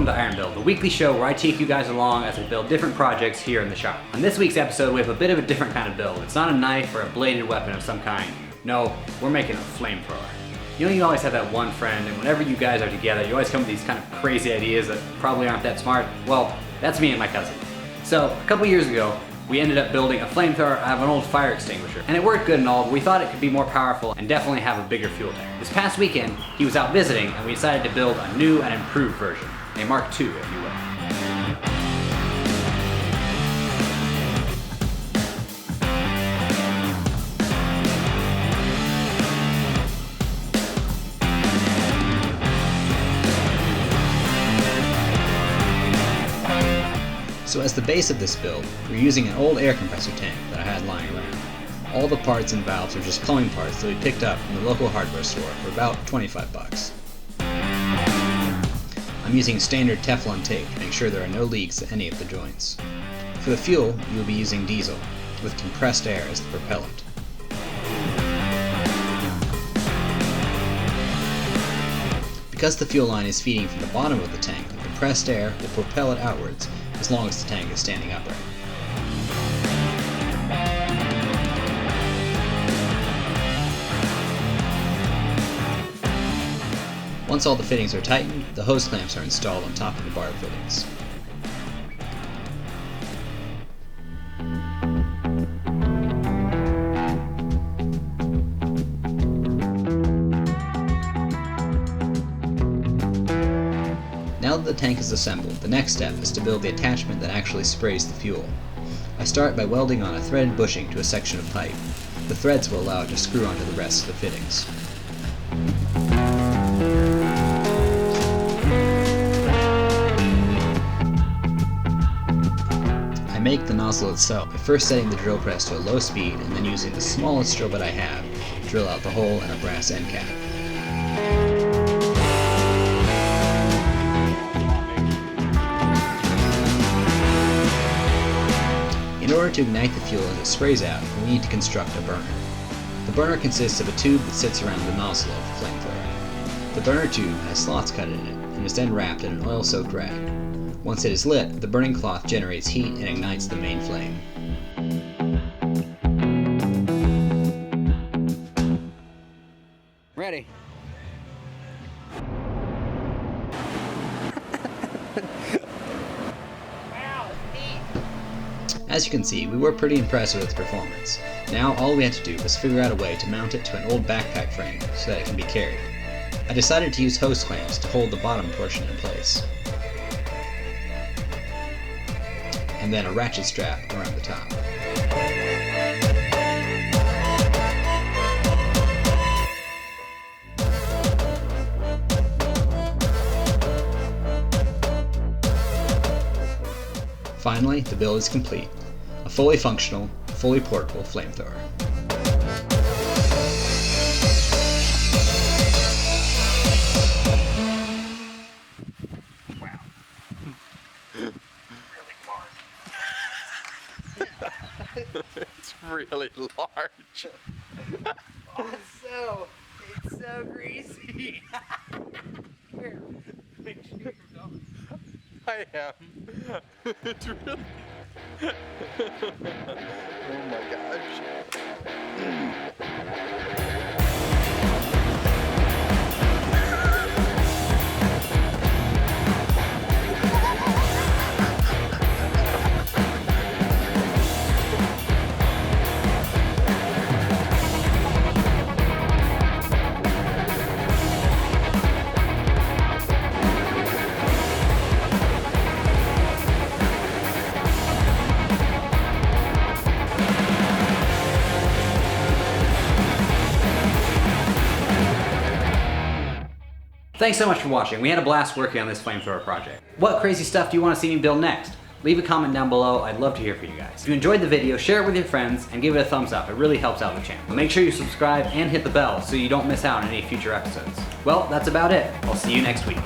welcome to IRONBUILT, the weekly show where I take you guys along as I build different projects here in the shop. On this week's episode, we have a bit of a different kind of build. It's not a knife or a bladed weapon of some kind. No, we're making a flamethrower. You know, you always have that one friend, and whenever you guys are together, you always come with these kind of crazy ideas that probably aren't that smart. Well, that's me and my cousin. So, a couple years ago, we ended up building a flamethrower out of an old fire extinguisher. And it worked good and all, but we thought it could be more powerful and definitely have a bigger fuel tank. This past weekend, he was out visiting and we decided to build a new and improved version. A Mark II, if you will. So as the base of this build, we're using an old air compressor tank that I had lying around. All the parts and valves are just plumbing parts that we picked up from the local hardware store for about 25 bucks. I'm using standard Teflon tape to make sure there are no leaks at any of the joints. For the fuel, you will be using diesel, with compressed air as the propellant. Because the fuel line is feeding from the bottom of the tank, the compressed air will propel it outwards as long as the tank is standing upright. Once all the fittings are tightened, the hose clamps are installed on top of the barb fittings. Now that the tank is assembled, the next step is to build the attachment that actually sprays the fuel. I start by welding on a threaded bushing to a section of pipe. The threads will allow it to screw onto the rest of the fittings. I make the nozzle itself by first setting the drill press to a low speed and then using the smallest drill bit I have to drill out the hole and a brass end cap. In order to ignite the fuel as it sprays out, we need to construct a burner. The burner consists of a tube that sits around the nozzle of the flamethrower. The burner tube has slots cut in it and is then wrapped in an oil-soaked rag. Once it is lit, the burning cloth generates heat and ignites the main flame. Ready. As you can see, we were pretty impressed with its performance. Now all we had to do was figure out a way to mount it to an old backpack frame so that it can be carried. I decided to use hose clamps to hold the bottom portion in place, and then a ratchet strap around the top. Finally, the build is complete. A fully functional, fully portable flamethrower. Wow. It's really large. It's so greasy. Here, make sure you don't. I am. It's really. Oh my gosh. Thanks so much for watching. We had a blast working on this flamethrower project. What crazy stuff do you want to see me build next? Leave a comment down below. I'd love to hear from you guys. If you enjoyed the video, share it with your friends and give it a thumbs up. It really helps out the channel. Make sure you subscribe and hit the bell so you don't miss out on any future episodes. Well, that's about it. I'll see you next week.